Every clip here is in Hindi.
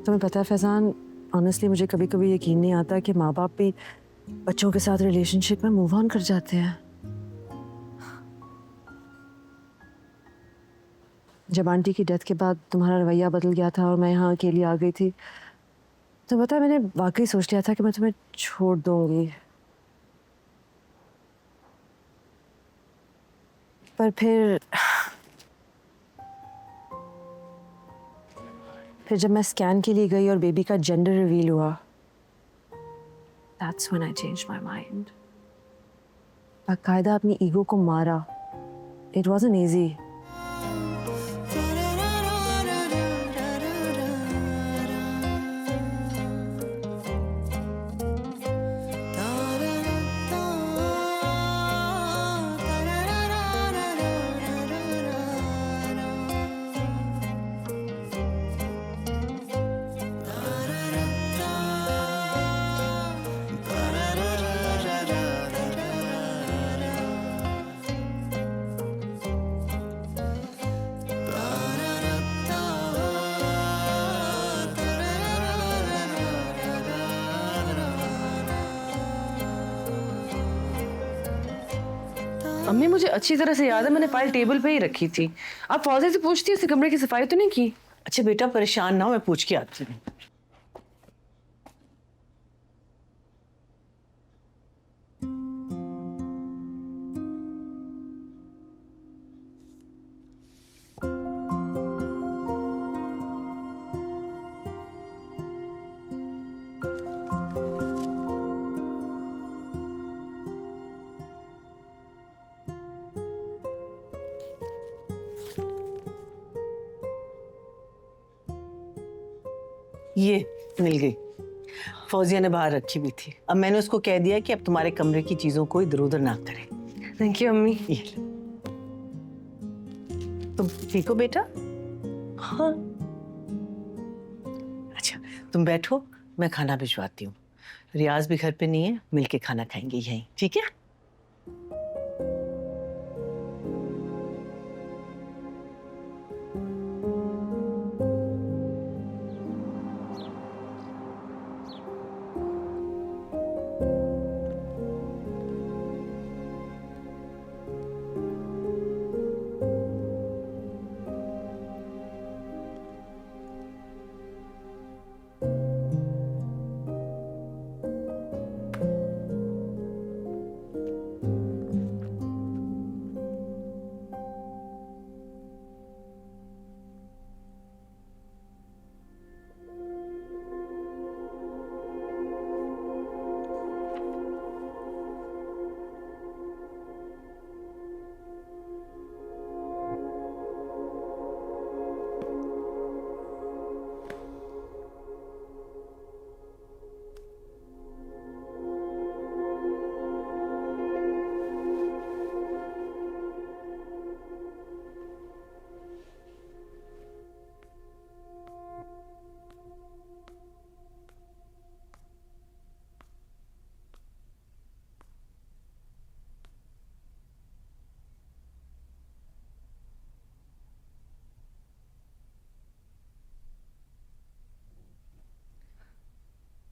तुम्हें पता है फैजान, ऑनेस्टली मुझे कभी कभी यकीन नहीं आता कि माँ बाप भी बच्चों के साथ रिलेशनशिप में मूव ऑन कर जाते हैं। जब आंटी की डेथ के बाद तुम्हारा रवैया बदल गया था और मैं यहाँ अकेली आ गई थी, तो पता है मैंने वाकई सोच लिया था कि मैं तुम्हें छोड़ दूंगी। पर फिर जब मैं स्कैन के लिए गई और बेबी का जेंडर रिवील हुआ, that's when I changed my mind. बाकायदा अपनी ईगो को मारा। It wasn't easy. अम्मी मुझे अच्छी तरह से याद है, मैंने फाइल टेबल पे ही रखी थी। आप फौजी से पूछती उसने कमरे की सफाई तो नहीं की? अच्छा बेटा परेशान ना हो, मैं पूछ के आती हूँ। ये मिल गई, फौजिया ने बाहर रखी हुई थी। अब मैंने उसको कह दिया कि अब तुम्हारे कमरे की चीजों को इधर उधर ना करे। थैंक यू अम्मी। ये लो। तुम ठीक हो बेटा? हाँ। अच्छा तुम बैठो, मैं खाना भिजवाती हूँ। रियाज भी घर पे नहीं है, मिलके खाना खाएंगे यहीं, ठीक है?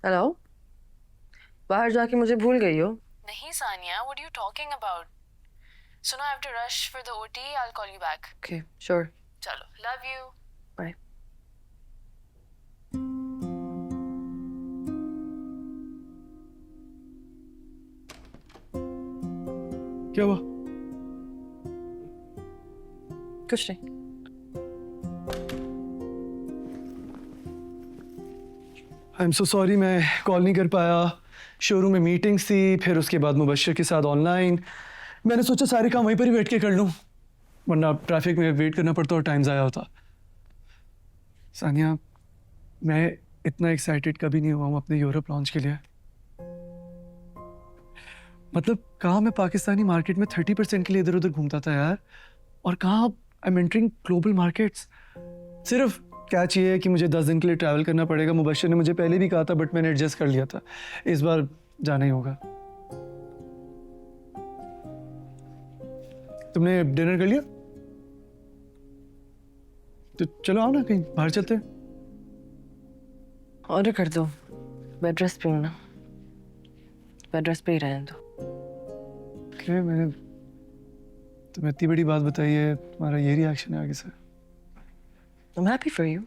हेलो, बाहर जाके मुझे भूल गई हो? नहीं Sania, what are you talking about? सुनो, I have to rush for the OT. I'll call you back. Okay sure, चलो, love you. बाय। क्या हुआ? कुछ नहीं। आई एम सो सॉरी, मैं कॉल नहीं कर पाया। शोरूम में मीटिंग्स थी, फिर उसके बाद मुबश्शिर के साथ ऑनलाइन। मैंने सोचा सारे काम वहीं पर ही बैठ के कर लूँ, वरना ट्रैफिक में वेट करना पड़ता और टाइम ज़ाया होता। सानिया, मैं इतना एक्साइटेड कभी नहीं हुआ हूँ अपने यूरोप लॉन्च के लिए। मतलब कहाँ मैं पाकिस्तानी मार्केट में 30% के लिए इधर उधर घूमता था यार, और कहाँ I am entering global markets. सिर्फ क्या चाहिए कि मुझे 10 दिन के लिए ट्रैवल करना पड़ेगा। मुबश्शिर ने मुझे पहले भी कहा था, बट मैंने एडजस्ट कर लिया था। इस बार जाना ही होगा। तुमने डिनर कर लिया? तो चलो आओ ना, कहीं बाहर चलते हैं। ऑर्डर कर दो, बेड रेस्ट पे हूँ ना, बेड रेस्ट पे ही रहने दो। क्या मैंने तुम्हें इतनी बड़ी बात बताई है, तुम्हारा ये रिएक्शन है आगे से? I'm happy for you.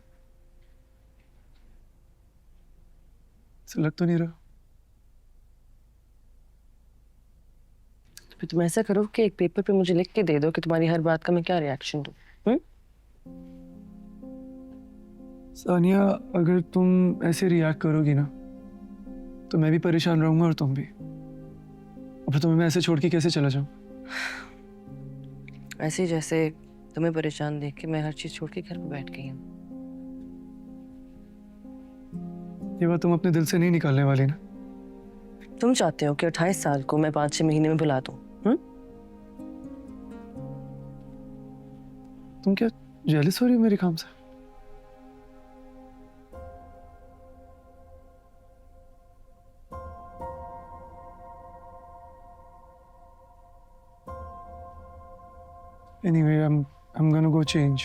ऐसा लग तो नहीं रहा। तो फिर तुम ऐसा करो कि एक पेपर पे मुझे लिख के दे दो कि तुम्हारी हर बात का मैं क्या रिएक्शन दूँ। सानिया, अगर तुम ऐसे रिएक्ट करोगी ना तो मैं भी परेशान रहूंगा और तुम भी। अब तुम्हें मैं ऐसे छोड़ के कैसे चला जाऊं? ऐसे ही जैसे तुम्हें परेशान देख के मैं हर चीज छोड़ के घर पे बैठ गई हूँ। ये बात तुम अपने दिल से नहीं निकालने वाली ना? तुम चाहते हो कि 28 साल को मैं 5-6 महीने में भुला दूँ? तुम क्या जेलस हो रही हो मेरे काम से? Anyway, I'm gonna go change.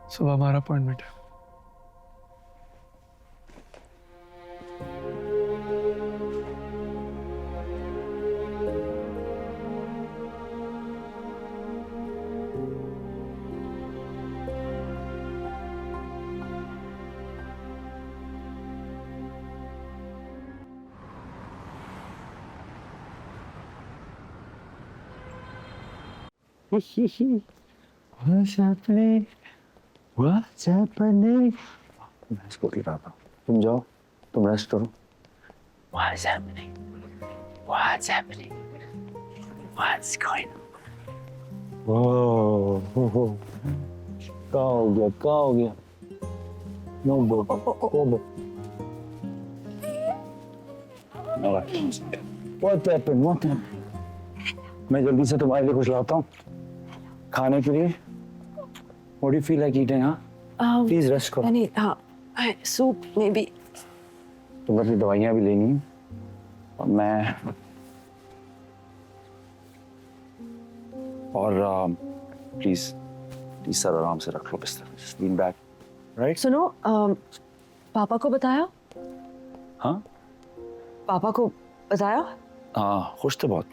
सुबह हमारा अपॉइंटमेंट है। What's happening? What's happening? मैं स्कूटी लाता हूँ, तुम जाओ, तुम रेस्ट करो। What's happening? What's happening? What's going on? Oh, क्या हो गया? क्या हो गया? No, bro. Oh, bro. What happened? What happened? मैं जल्दी से तुम्हारे लिए कुछ लाता हूँ खाने के लिए। What do you feel like eating, हाँ? Please rest करो। नहीं, हाँ, सूप मे बी। तुम्हें अपनी दवाइयाँ भी लेनी हैं और मैं और प्लीज सर आराम से रख लो बिस्तर में। Just lean back, right? सुनो, पापा को बताया? हाँ पापा को बताया? हाँ, खुश थे बहुत।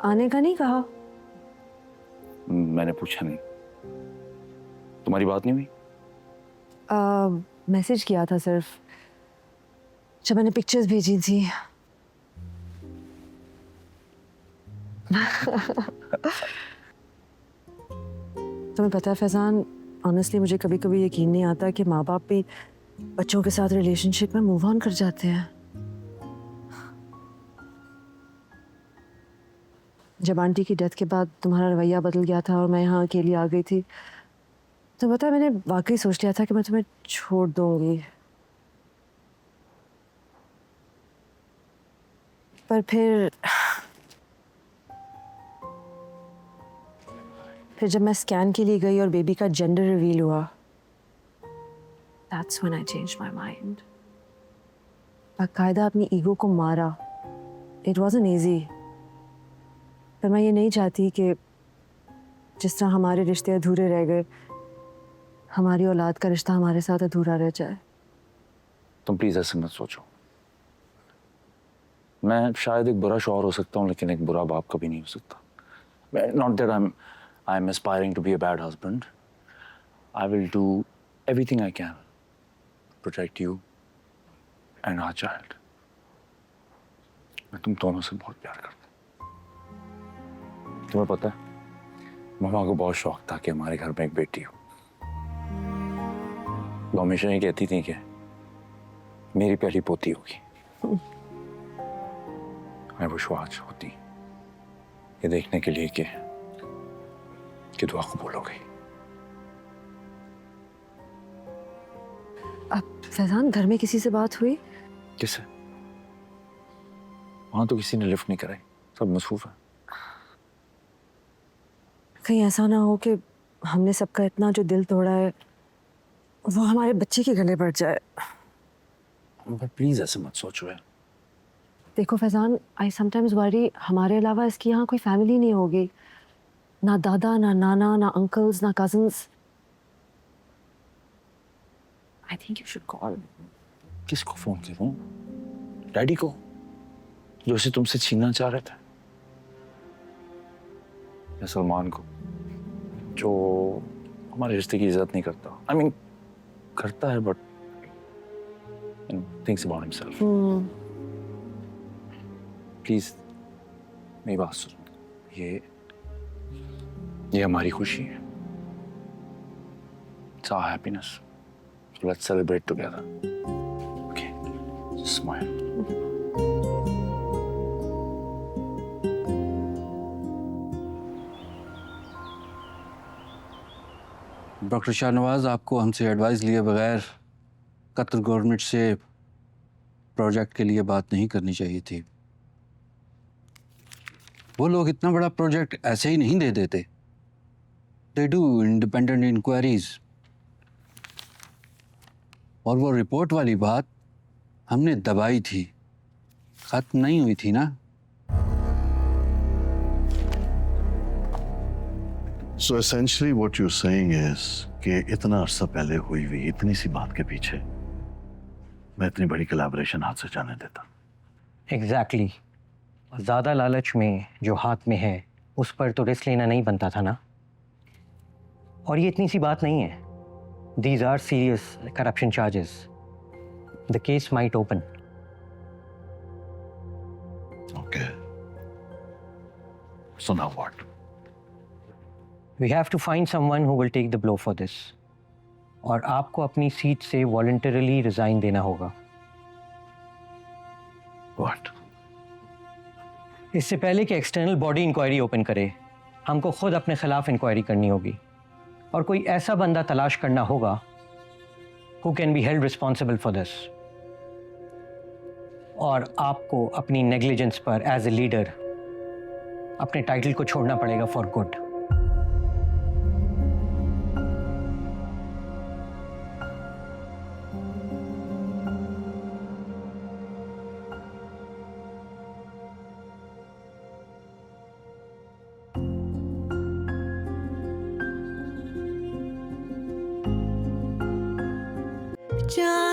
आने का नहीं कहा? मैंने पूछा नहीं। तुम्हारी बात नहीं हुई? मैसेज किया था सिर्फ, जब मैंने पिक्चर्स भेजी थी। तुम्हें पता है फैजान, ऑनेस्टली मुझे कभी कभी यकीन नहीं आता कि माँ बाप भी बच्चों के साथ रिलेशनशिप में मूव ऑन कर जाते हैं। जब आंटी की डेथ के बाद तुम्हारा रवैया बदल गया था और मैं यहाँ अकेली आ गई थी, तो पता है मैंने वाकई सोच लिया था कि मैं तुम्हें छोड़ दूंगी। पर फिर जब मैं स्कैन के लिए गई और बेबी का जेंडर रिवील हुआ, that's when I changed my mind. बाकायदा अपनी ईगो को मारा। इट वाज़न्ट इजी, पर मैं ये नहीं चाहती कि जिस तरह हमारे रिश्ते अधूरे रह गए, हमारी औलाद का रिश्ता हमारे साथ अधूरा रह जाए। तुम प्लीज ऐसे मत सोचो। मैं शायद एक बुरा शौहर हो सकता हूँ, लेकिन एक बुरा बाप कभी नहीं हो सकता। Not that I am aspiring to be a bad husband. I will do everything I can protect you and our child. मैं तुम दोनों से बहुत प्यार करता हूँ। तुम्हें पता है, मम्मा को बहुत शौक था कि हमारे घर में एक बेटी हो। वो हमेशा ये कहती थी कि मेरी पहली पोती होगी। मैं वो आज होती, ये देखने के लिए कि दुआ कबूल हो गई। अब फैजान, घर में किसी से बात हुई? किससे? वहां तो किसी ने लिफ्ट नहीं कराई, सब मसरूफ है। कहीं ऐसा ना हो कि हमने सबका इतना जो दिल तोड़ा है वो हमारे बच्चे के गले पड़ जाए। प्लीज ऐसे मत सोचो यार। देखो फैजान, आई समटाइम्स वरी हमारे अलावा इसकी यहाँ कोई फैमिली नहीं होगी। ना दादा, ना नाना, ना अंकल्स, ना cousins. I think you should call. किसको फोन करूं? डैडी को, जो उसे तुमसे छीनना चाह रहे थे, या सलमान को, जो हमारे रिश्ते की इज्जत नहीं करता? आई मीन करता है but thinks about himself. Please मेरी बात सुनो, ये हमारी खुशी है। It's our happiness. So let's celebrate together. Okay, just smile. Doctor Shahnawaz, आपको हमसे एडवाइस लिए बगैर कतर गवर्नमेंट से प्रोजेक्ट के लिए बात नहीं करनी चाहिए थी। वो लोग इतना बड़ा प्रोजेक्ट ऐसे ही नहीं दे देते। They do independent inquiries. और वो रिपोर्ट वाली बात हमने दबाई थी, खत्म नहीं हुई थी ना। So essentially what you're saying is कि इतना अरसा पहले हुई हुई इतनी सी बात के पीछे मैं इतनी बड़ी कोलैबोरेशन हाथ से जाने देता। एग्जैक्टली ज़्यादा लालच में जो हाथ में है उस पर तो रिस्क लेना नहीं बनता था ना। और ये इतनी सी बात नहीं है। These are serious corruption charges. The case might open. Okay. So now what? We have to find someone who will take the blow for this. और आपको अपनी सीट से voluntarily resign देना होगा। What? इससे पहले कि एक्सटर्नल बॉडी इंक्वायरी ओपन करे, हमको खुद अपने खिलाफ इंक्वायरी करनी होगी और कोई ऐसा बंदा तलाश करना होगा who can be held responsible for this. और आपको अपनी नेग्लिजेंस पर एज ए लीडर अपने टाइटल को छोड़ना पड़ेगा फॉर गुड। जा